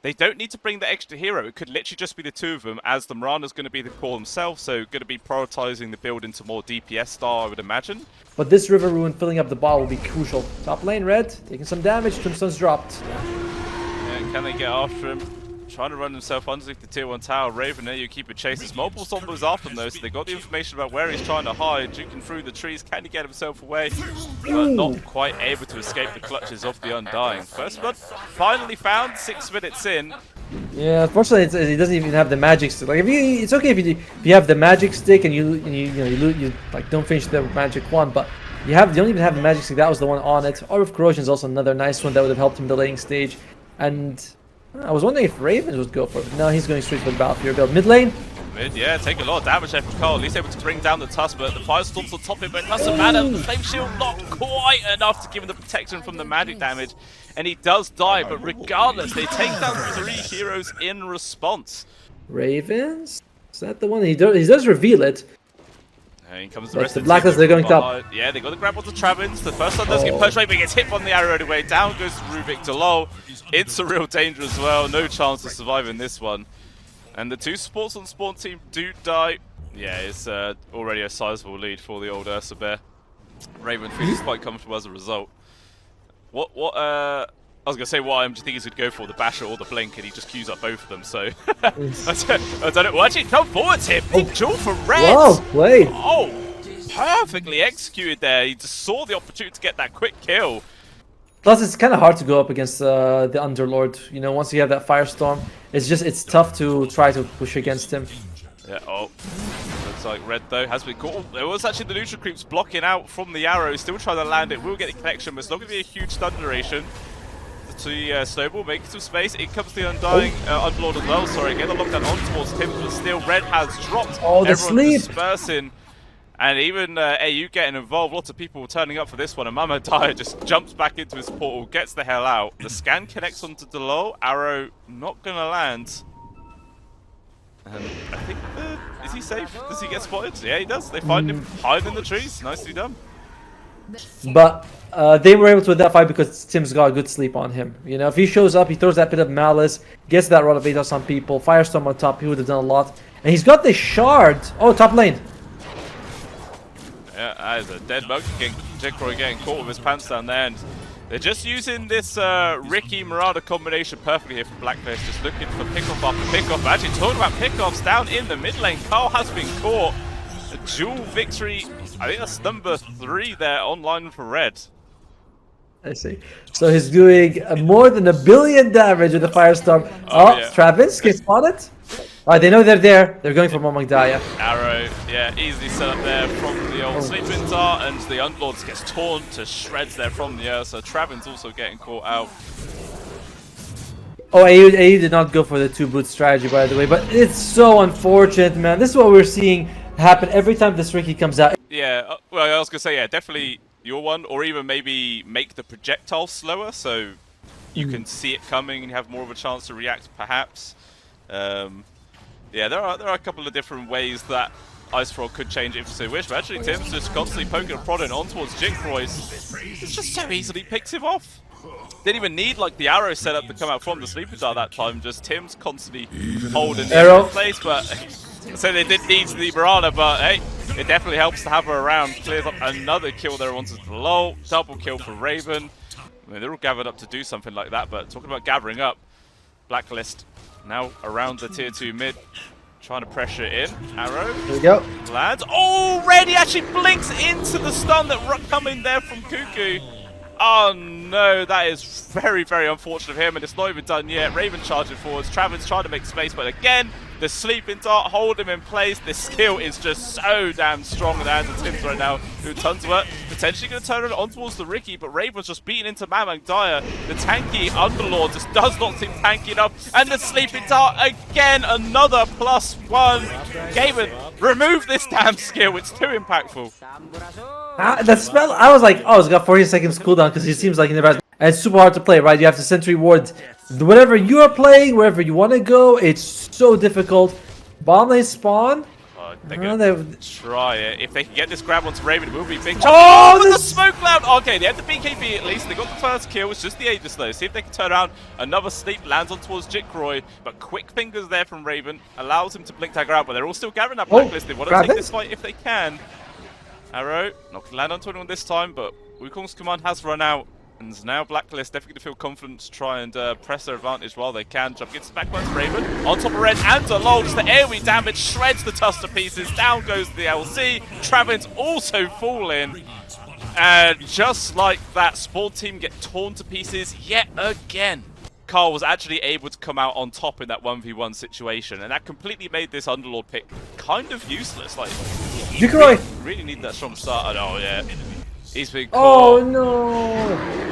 They don't need to bring the extra hero. It could literally just be the two of them, as the Mirana's going to be the core himself, so going to be prioritizing the build into more DPS style, I would imagine. But this River Ruin filling up the ball will be crucial. Top lane, Red, taking some damage. Tombstone's dropped. Yeah, can they get after him? Trying to run himself underneath the tier 1 tower. Raven, there you keep it chase. There's multiple zombies after him though, so they got the information about where he's trying to hide. Juking through the trees, can he get himself away? But not quite able to escape the clutches of the Undying. First blood finally found, 6 minutes in. Yeah, unfortunately, he doesn't even have the magic stick. Like, it's okay if you have the magic stick and you like don't finish the magic one, but you don't even have the magic stick. That was the one on it. Orb of Corrosion is also another nice one that would have helped him in the laning stage. And I was wondering if Ravens would go for it. No, he's going straight for the Battlefield build. Mid lane. Yeah, take a lot of damage there from Karl. At least able to bring down the Tusk, but the Firestorm's on top of it, but it doesn't matter. The Flame Shield not quite enough to give him the protection from the magic damage. And he does die, but regardless, they take down 3 heroes in response. Ravens? Is that the one? He does reveal it. And comes the rest the of the Blacklist, they're going top. Yeah, they got the grab onto TraVins. The first one does get pushed away, but he gets hit on the arrow anyway. Down goes Rubik to low. It's a real danger as well. No chance to survive in this one. And the 2 supports on the spawn team do die. Yeah, it's already a sizable lead for the old Ursa Bear. Raven feels quite comfortable as a result. I was going to say what do you think he's going to go for, the Basher or the Blink, and he just queues up both of them, so I don't know. Well, actually, come forward to him. Big jewel for Red. Wow, wait. Oh, perfectly executed there. He just saw the opportunity to get that quick kill. Plus, it's kind of hard to go up against the Underlord. You know, once you have that Firestorm, it's tough to try to push against him. Yeah, looks like Red, though, has been caught. Oh, there was actually the neutral creeps blocking out from the arrow. Still trying to land it. Will get the connection, but it's not going to be a huge stun duration. To Snowball, making some space. In comes the Undying, Underlord as well. Sorry, get the lockdown on towards Tim, but still Red has dropped. Oh, the Everyone sleep! dispersing. And even eyyou getting involved. Lots of people turning up for this one. And MamangDaya just jumps back into his portal, gets the hell out. The scan connects onto dalul. Arrow not going to land. And I think, is he safe? Does he get spotted? Yeah, he does. They find him hiding in the trees. Nicely done. But they were able to win that fight because Tim's got a good sleep on him. You know, if he shows up, he throws that bit of malice, gets that rod of 8 on some people, Firestorm on top, he would have done a lot. And he's got this shard. Oh, top lane. Yeah, that is a dead bug. Jikroy getting caught with his pants down there. And they're just using this Ricky Marauder combination perfectly here for Blacklist. Just looking for pickoff after pickoff. Actually, talking about pickoffs down in the mid lane. Karl has been caught. A dual victory. I think that's number 3 there online for Red. I see. So he's doing more than 1 billion damage with the Firestorm. Oh, yeah. TraVins gets spotted. Alright, they know they're there. They're going for MamangDaya. Arrow, yeah, easily set up there from the old Sleeping Dart, and the Underlord gets torn to shreds there from the Ursa. TraVins also getting caught out. Oh, eyyou did not go for the 2 boot strategy, by the way, but it's so unfortunate, man. This is what we're seeing happen every time this Ricky comes out. Yeah, well, I was going to say, yeah, definitely your one, or even maybe make the projectile slower so you can see it coming and have more of a chance to react, perhaps. Yeah, there are a couple of different ways that Ice Frog could change it if you so wish, but actually Tim's just constantly poking and prodding on towards Jikroy's. It's just so easily picks him off. Didn't even need like the arrow set up to come out from the Sleeping Dart that time, just Tim's constantly holding the place, but so they did need the Mirana, but hey, it definitely helps to have her around. Clears up another kill there onto the low, double kill for Raven. I mean, they're all gathered up to do something like that, but talking about gathering up, Blacklist now around the tier 2 mid, trying to pressure it in. Arrow. There we go. Lands. Oh, Red, he actually blinks into the stun that coming there from Kuku. Oh no, that is very, very unfortunate of him, and it's not even done yet. Raven charging forwards. TraVins trying to make space, but again, the Sleeping Dart hold him in place. This skill is just so damn strong in the hands of Tims right now, doing tons of work. Potentially going to turn it on towards the Ricky, but Raven's just beating into MamangDaya. The tanky Underlord just does not seem tanky enough, and the Sleeping Dart again, another +1. Gaben, remove this damn skill. It's too impactful. That spell, I was like, oh, it's got 40 seconds cooldown because he seems like he never has. And it's super hard to play, right? You have to sentry ward whatever you are playing, wherever you want to go. It's so difficult. Bomb lane spawn. Oh, they're gonna try it. If they can get this grab onto Raven, it will be big. Oh, with the smoke cloud! Okay, they had the BKB at least. They got the first kill. It's just the Aegis though. See if they can turn around. Another sleep lands on towards Jikroy, but quick fingers there from Raven allows him to blink dagger out. But they're all still gathering that Blacklist. They want to take this fight if they can. Arrow not gonna land onto anyone this time, but Wukong's command has run out. And now Blacklist definitely going to feel confident to try and press their advantage while they can. Jump gets back by Raven. On top of Red and dalul, just the AoE damage shreds the Tusk to pieces. Down goes the LC. TraVins also fall in. And just like that, Spawn team get torn to pieces yet again. Karl was actually able to come out on top in that 1v1 situation. And that completely made this Underlord pick kind of useless. Like, jikroy! Really need that strong start. Oh, yeah. He's been caught. Oh no!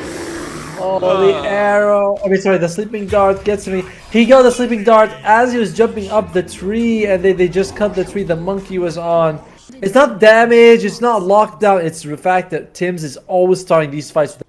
Oh, the arrow. I mean, sorry, the sleeping dart gets me. He got the sleeping dart as he was jumping up the tree, and they just cut the tree the monkey was on. It's not damage, it's not lockdown, it's the fact that Tims is always starting these fights with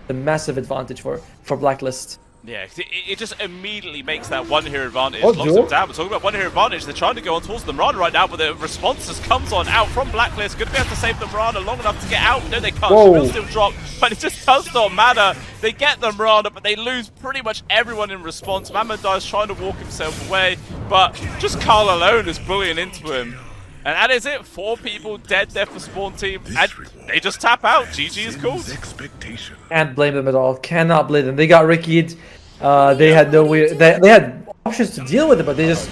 a massive advantage for Blacklist. Yeah, it just immediately makes that one hero advantage, locks them down. We're talking about one hero advantage. They're trying to go on towards the Mirana right now, but the response just comes on out from Blacklist. Going to be able to save the Mirana long enough to get out. No, they can't. She will still drop, but it just does not matter. They get the Mirana, but they lose pretty much everyone in response. MamangDaya is trying to walk himself away, but just Karl alone is bullying into him. And that is it. 4 people dead there for Spawn team, and they just tap out. GG is called. Can't blame them at all. Cannot blame them. They got Ricky'd. They had no way. They had options to deal with it, but they just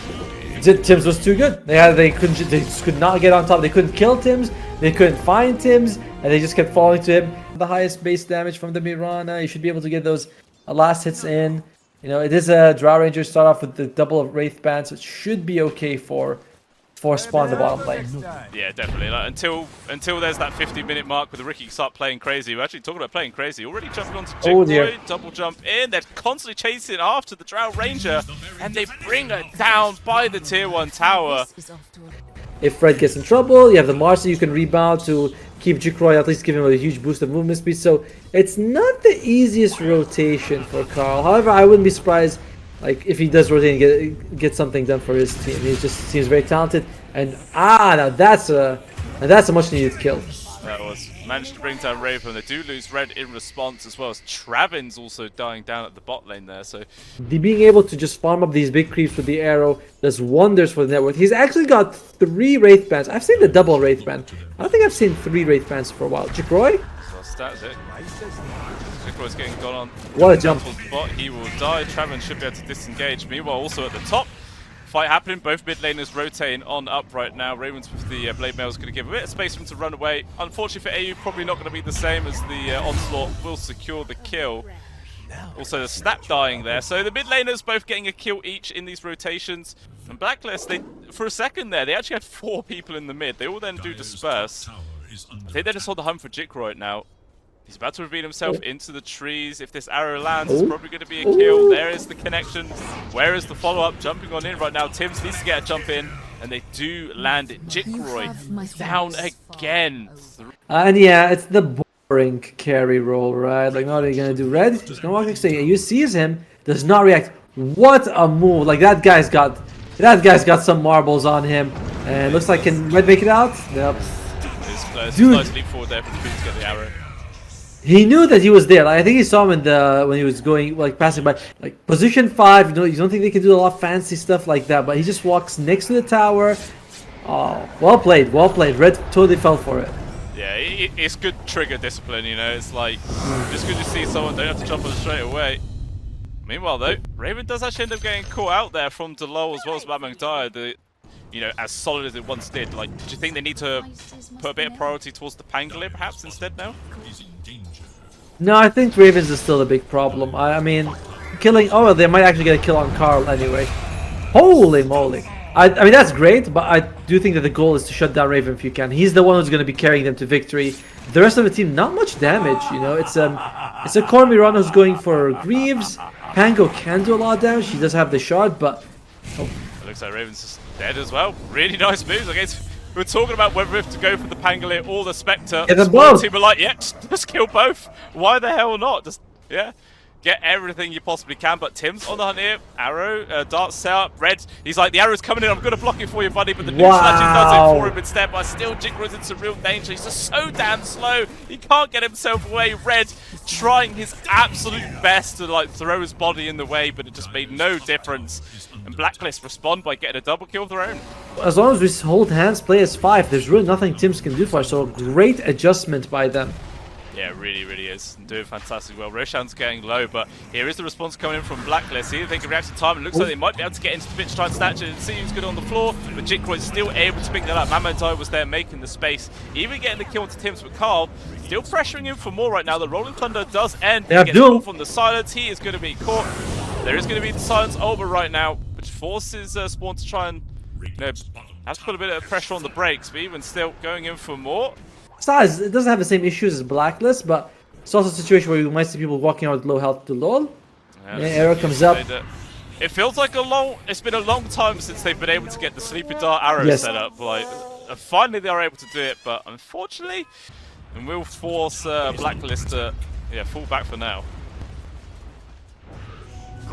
Tims was too good. They just could not get on top. They couldn't kill Tims. They couldn't find Tims, and they just kept falling to him. The highest base damage from the Mirana. You should be able to get those last hits in. You know, it is a Drow Ranger. Start off with the double Wraith Band, so it should be okay for Spawn the bottom lane. Yeah, definitely. Like, until there's that 50-minute mark where the Ricky start playing crazy. We're actually talking about playing crazy. Already jumping onto Jikroy, double jump in. They're constantly chasing after the Drow Ranger, and they bring her down by the tier 1 tower. If Fred gets in trouble, you have the Marcy you can rebound to keep Jikroy, at least give him a huge boost of movement speed. So it's not the easiest rotation for Karl. However, I wouldn't be surprised like if he does rotate and get something done for his team. He just seems very talented. And now that's a much needed kill. That was managed to bring down Raven. They do lose Red in response, as well as TraVins also dying down at the bot lane there. So being able to just farm up these big creeps with the arrow does wonders for the network. He's actually got 3 Wraith Bands. I've seen the double Wraith Band. I don't think I've seen 3 Wraith Bands for a while. Jikroy? So that's it. Jikroy's getting gone on. What a jump. Bot. He will die. TraVins should be able to disengage. Meanwhile, also at the top, fight happening. Both mid laners rotating on up right now. Ravens with the Blade Mail is going to give a bit of space for him to run away. Unfortunately for eyyou, probably not going to be the same, as the Onslaught will secure the kill. Also the Snap dying there. So the mid laners both getting a kill each in these rotations. And Blacklist, for a second there, they actually had 4 people in the mid. They all then do disperse. I think they're just on the hunt for Jikroy now. He's about to reveal himself into the trees. If this arrow lands, it's probably going to be a kill. There is the connection. Where is the follow-up? Jumping on in right now. Tims needs to get a jump in, and they do land it. Jikroy down again. And yeah, it's the boring carry role, right? Like, what are you going to do? Red? Just going to walk next to you. You sees him, does not react. What a move. Like, that guy's got some marbles on him. And looks like, can Red make it out? Yep. It's close. Dude. Nice leap forward there from Kuku to get the arrow. He knew that he was there. Like, I think he saw him in when he was going, like, passing by. Like, position 5, you don't think they can do a lot of fancy stuff like that, but he just walks next to the tower. Oh, well played, well played. Red totally fell for it. Yeah, it's good trigger discipline, you know. It's like, just good to see someone don't have to jump on straight away. Meanwhile, though, Raven does actually end up getting caught out there from dalul as well as MamangDaya. You know, as solid as it once did. Like, do you think they need to put a bit of priority towards the Pangolin perhaps instead now? No, I think Ravens is still a big problem. I mean, killing... Oh, well, they might actually get a kill on Karl anyway. Holy moly. I mean, that's great, but I do think that the goal is to shut down Raven if you can. He's the one who's going to be carrying them to victory. The rest of the team, not much damage, you know. It's a core Mirana who's going for Greaves. Pango can do a lot of damage. He does have the shard, but... Oh. It looks like Raven's just dead as well. Really nice moves. I guess we were talking about whether we have to go for the Pangolin or the Spectre. The both. Team were like, yeah, just kill both. Why the hell not? Just, yeah. get everything you possibly can, but Tim's on the hunt here. Arrow, dart set up. Red, he's like, the arrow's coming in, I'm going to block it for you, buddy, but the noob slashing does it for him instead, but still jikroy's in some real danger. He's just so damn slow, he can't get himself away. Red trying his absolute best to like throw his body in the way, but it just made no difference. And Blacklist respond by getting a double kill of their own. As long as we hold hands, play as 5, there's really nothing Tims can do for us, so great adjustment by them. Yeah, it really, really is. Doing fantastic well. Roshan's getting low, but here is the response coming in from Blacklist. See if they can react in time. It looks like they might be able to get into the pitch, try and snatch it, and see who's good on the floor. But jikroy's still able to pick that up. MamangDaya was there making the space, even getting the kill into Tims. But Karl still pressuring him for more right now. The Rolling Thunder does end. He gets caught from the silence. He is going to be caught. There is going to be the silence over right now, which forces Spawn to try and, you know, has to put a bit of pressure on the brakes, but even still going in for more. It doesn't have the same issues as Blacklist, but it's also a situation where you might see people walking out with low health to lol. Yeah, arrow comes up. It feels like it's been a long time since they've been able to get the sleeping dart arrow set up. Like, finally they are able to do it, but unfortunately, and will force Blacklist to fall back for now.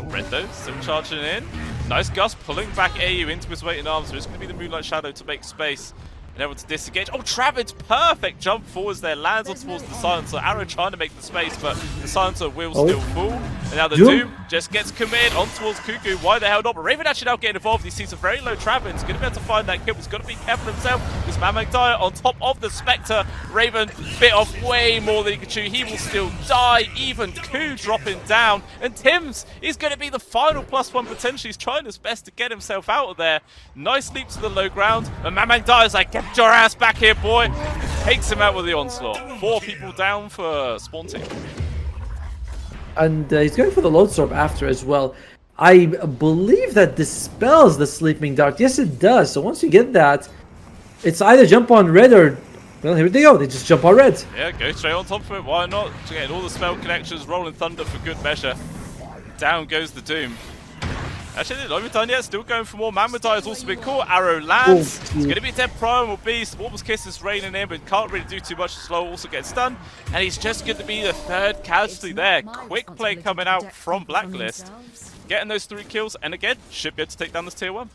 Red though, still charging in. Nice Gus pulling back eyyou into his waiting arms, so it's going to be the Moonlight Shadow to make space. Able to disengage. Oh, TraVins, perfect jump forwards there, lands on towards the silencer. Arrow trying to make the space, but the silencer will still fall. And now the Doom just gets committed on towards Kuku. Why the hell not? But Raven actually now getting involved. He sees a very low TraVins. Going to be able to find that kill. He's got to be careful himself. This MamangDaya on top of the Spectre. Raven bit off way more than he could chew. He will still die. Even Ku dropping down. And Tims is going to be the final +1 potentially. He's trying his best to get himself out of there. Nice leap to the low ground. And MamangDaya is like, get your ass back here, boy. Takes him out with the onslaught. 4 people down for Spawn Team. And he's going for the Loadstorm after as well. I believe that dispels the Sleeping Dart. Yes, it does. So once you get that, it's either jump on red or, well, here they go. They just jump on red. Yeah, go straight on top of it. Why not? Getting all the spell connections, Rolling Thunder for good measure. Down goes the Doom. Actually, they're not even done yet. Still going for more. MamangDaya has also been caught. Arrow lands. It's going to be dead primal beast. Warp's Kiss is raining in, but can't really do too much. Slow also gets stunned. And he's just going to be the 3rd casualty there. Quick play coming out from Blacklist. Getting those 3 kills. And again, should be able to take down this tier 1.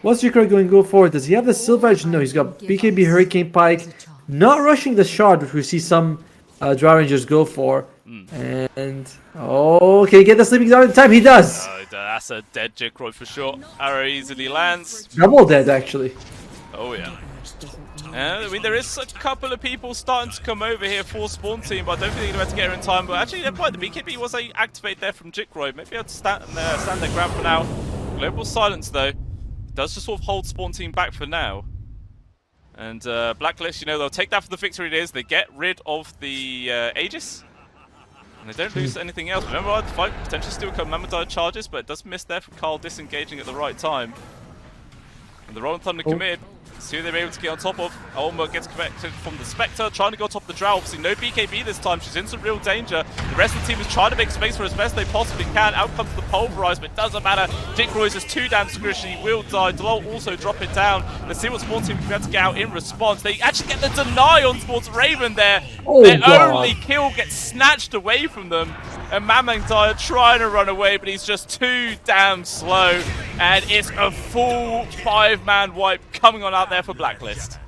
What's jikroy going to go for? Does he have the Silver Edge? No, he's got BKB Hurricane Pike. Not rushing the shard, which we see some Dry Rangers go for. And, oh, can he get the Sleeping Dart in time? He does! That's a dead jikroy for sure. Arrow easily lands. Double dead, actually. Oh, yeah. I mean, there is a couple of people starting to come over here for Spawn Team, but I don't think they're going to get her in time. But actually, never mind. The BKB was activated there from jikroy. Maybe I'll stand their ground for now. Global Silence, though, does just sort of hold Spawn Team back for now. And Blacklist, you know, they'll take that for the victory it is. They get rid of the Aegis. And they don't lose anything else. Remember, the fight potentially still come. MamangDaya charges, but it does miss there from Karl disengaging at the right time. And the Rolling Thunder committed. See who they're able to get on top of. Ulma gets connected from the Spectre, trying to go on top of the Drow. Obviously, no BKB this time. She's in some real danger. The rest of the team is trying to make space for as best they possibly can. Out comes the Pulverize, but it doesn't matter. jikroy is just too damn squishy. He will die. dalul also drop it down. Let's see what Spawn Team can be able to get out in response. They actually get the deny on towards Raven there. Their only kill gets snatched away from them. And MamangDaya trying to run away, but he's just too damn slow. And it's a full 5-man wipe coming on out there for Blacklist.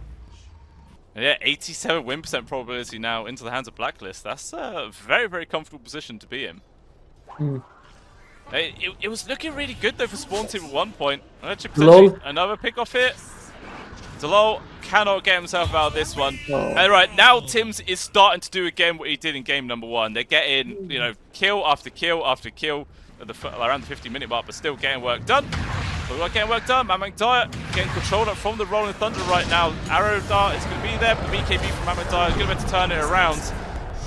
And yeah, 87 win % probability now into the hands of Blacklist. That's a very, very comfortable position to be in. It was looking really good though for Spawn Team at one point. Actually, potentially another pick off here. dalul cannot get himself out of this one. And right now, Tims is starting to do again what he did in game number 1. They're getting, you know, kill after kill after kill at around the 50-minute mark, but still getting work done. But we're getting work done. MamangDaya getting controlled up from the Rolling Thunder right now. Arrow dart is going to be there, but BKB from MamangDaya is going to be able to turn it around.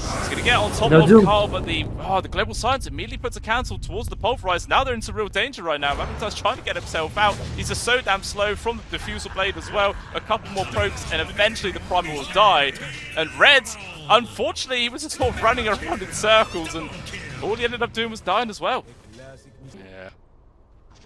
He's going to get on top of Karl, but the Global Silence immediately puts a cancel towards the Pulverize. Now they're into real danger right now. MamangDaya's trying to get himself out. He's just so damn slow from the Diffusal Blade as well. A couple more probes, and eventually the Primal will die. And Red, unfortunately, he was just sort of running around in circles, and all he ended up doing was dying as well. Yeah.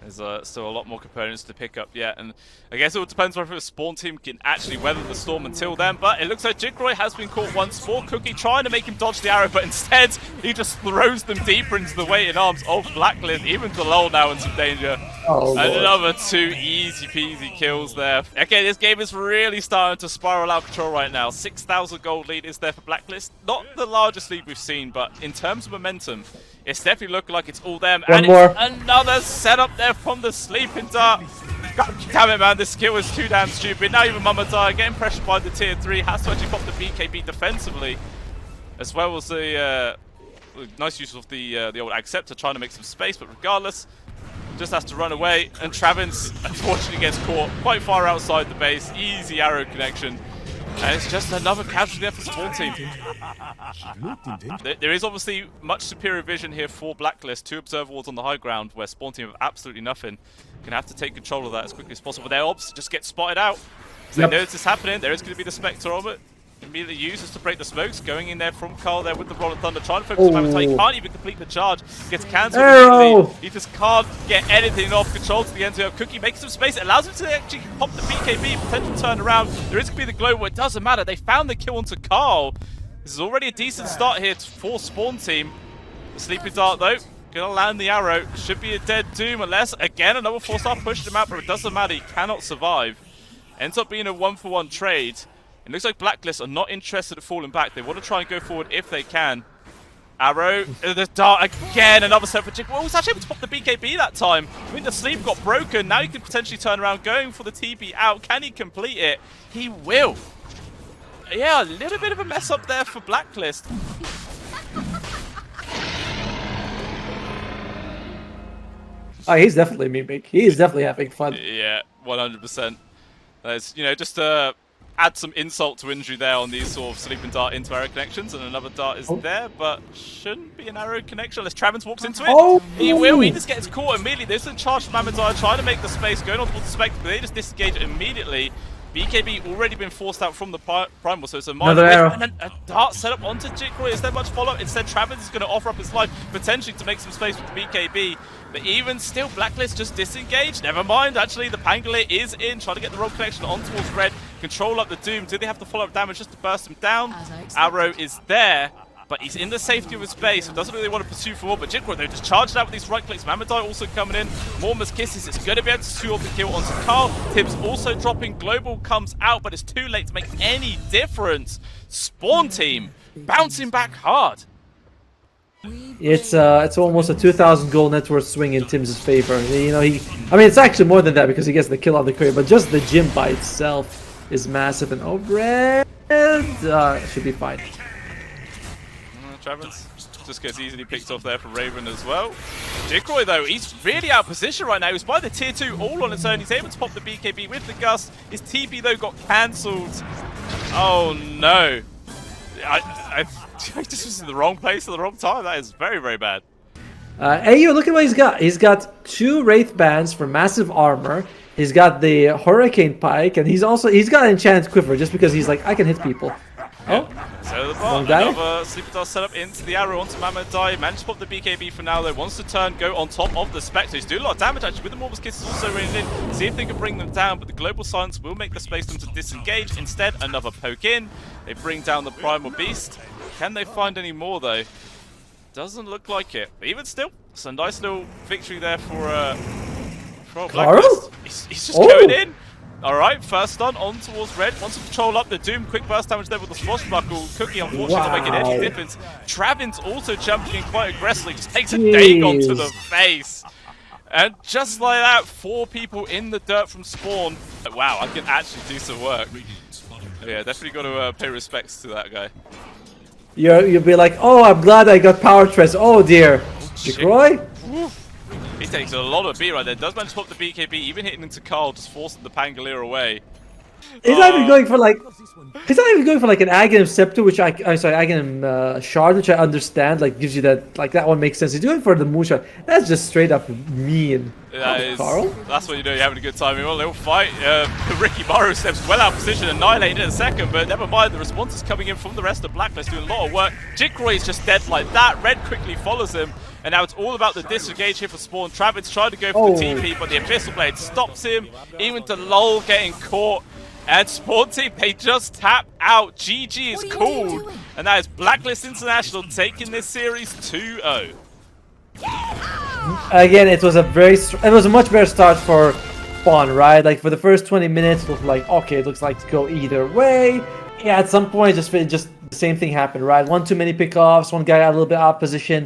There's still a lot more components to pick up yet, and I guess it all depends whether the Spawn team can actually weather the storm until then, but it looks like jikroy has been caught once more. Kuku trying to make him dodge the arrow, but instead he just throws them deeper into the waiting arms of Blacklist. Even dalul now in some danger. Oh, Another 2 easy peasy kills there. Okay, this game is really starting to spiral out of control right now. 6,000 gold lead is there for Blacklist. Not the largest lead we've seen, but in terms of momentum, it's definitely looking like it's all them. One and more. It's another setup there from the sleeping dart. God damn it, man, this skill is too damn stupid. Now even MamangDaya getting pressured by the tier 3, has to actually pop the BKB defensively, as well as the nice use of the old acceptor trying to make some space, but regardless, just has to run away, and TraVins unfortunately gets caught quite far outside the base. Easy arrow connection. And it's just another casualty there for Spawn team. There is obviously much superior vision here for Blacklist. 2 observer wards on the high ground where Spawn team have absolutely nothing. Gonna have to take control of that as quickly as possible. Their obs just get spotted out. So they know this is happening. There is going to be the Spectre of it. Immediately uses to break the smokes. Going in there from Karl there with the Rolling Thunder. Trying to focus on MamangDaya. He can't even complete the charge. Gets cancelled immediately. He just can't get anything off. Control to the end of Kuku. Making some space. It allows him to actually pop the BKB. Potential turnaround. There is going to be the global. It doesn't matter. They found the kill onto Karl. This is already a decent start here for Spawn team. The sleeping dart though. Gonna land the arrow. Should be a dead doom unless, again, another 4-star pushed him out. But it doesn't matter. He cannot survive. Ends up being a 1-for-1 trade. It looks like Blacklist are not interested in falling back. They want to try and go forward if they can. Arrow, the dart again, another set for jikroy. Oh, he's actually able to pop the BKB that time. I mean, the sleep got broken. Now he can potentially turn around, going for the TP out. Can he complete it? He will. Yeah, a little bit of a mess up there for Blacklist. Oh, he's definitely miming. He's definitely having fun. Yeah, 100%. There's, you know, just to add some insult to injury there on these sort of sleeping dart into arrow connections, and another dart is there, but shouldn't be an arrow connection unless TraVins walks into it. Oh! He will. He just gets caught immediately. There's a charge from MamangDaya trying to make the space, going on towards the Spectre, but they just disengage immediately. BKB already been forced out from the primal, so it's a minor arrow. and then a dart set up onto jikroy. Is there much follow-up? Instead, TraVins is going to offer up his life, potentially to make some space with the BKB. But even still, Blacklist just disengaged. Never mind, actually, the Pangolier is in, trying to get the roll connection on towards red. Control up the Doom. Do they have the follow-up damage just to burst him down? Arrow is there, but he's in the safety of his base, so doesn't really want to pursue for more. But jikroy, though, just charged out with these right clicks. MamangDaya also coming in. Morma's kisses. It's going to be able to secure off the kill onto Karl. Tibbs also dropping. Global comes out, but it's too late to make any difference. Spawn team bouncing back hard. It's almost a 2,000 gold net worth swing in Tim's favor. You know, I mean, it's actually more than that because he gets the kill on the crate, but just the gym by itself is massive, and red should be fine. TraVins just gets easily picked off there for Raven as well. jikroy, though, he's really out of position right now. He's by the tier 2 all on its own. He's able to pop the BKB with the gust. His TP, though, got cancelled. Oh, no. I just was in the wrong place at the wrong time. That is very, very bad. eyyou, look at what he's got. He's got 2 Wraith Bands for massive armor. He's got the Hurricane Pike, and he's got an Enchanted Quiver just because he's like, I can hit people. Yeah. So the bot, another sleeper dart set up into the arrow onto MamangDaya. Managed to pop the BKB for now, though. Wants to turn, go on top of the Spectre. He's doing a lot of damage, actually, with the Morma's Kisses also raining in. See if they can bring them down, but the Global Silence will make the space for them to disengage. Instead, another poke in. They bring down the Primal Beast. Can they find any more, though? Doesn't look like it. But even still, it's a nice little victory there for Blacklist. He's just going in. Alright, first stun on towards red. Wants to control up the Doom. Quick burst damage there with the swashbuckle. Kuku, unfortunately, not making any difference. TraVins also jumping in quite aggressively. Just takes a Dagon to the face. And just like that, 4 people in the dirt from spawn. Wow, I can actually do some work. Yeah, definitely got to pay respects to that guy. You'll be like, oh, I'm glad I got power tress. Oh dear, jikroy. He takes a lot of beat right there. Does manage to pop the BKB, even hitting into Karl, just forcing the Pangolier away. He's not even going for like. He's not even going for like an Aghanim Scepter, which Aghanim Shard, which I understand. Like gives you that, like that one makes sense. He's going for the Moonshot. That's just straight up mean. Karl. That's when you know you're having a good time. A little fight. Ricky Morrow steps well out of position, annihilated in a second, but never mind. The response is coming in from the rest of Blacklist, doing a lot of work. jikroy is just dead like that. Red quickly follows him. and now it's all about the disengage here for Spawn. TraVins tried to go for the TP, but the Abyssal Blade stops him. Even dalul getting caught. And Spawn team, they just tap out. GG is called. And that is Blacklist International taking this series 2-0. Again, it was a much better start for Spawn, right? Like for the first 20 minutes, it was like, okay, it looks like to go either way. Yeah, at some point, just the same thing happened, right? One too many pickoffs, one guy got a little bit out of position.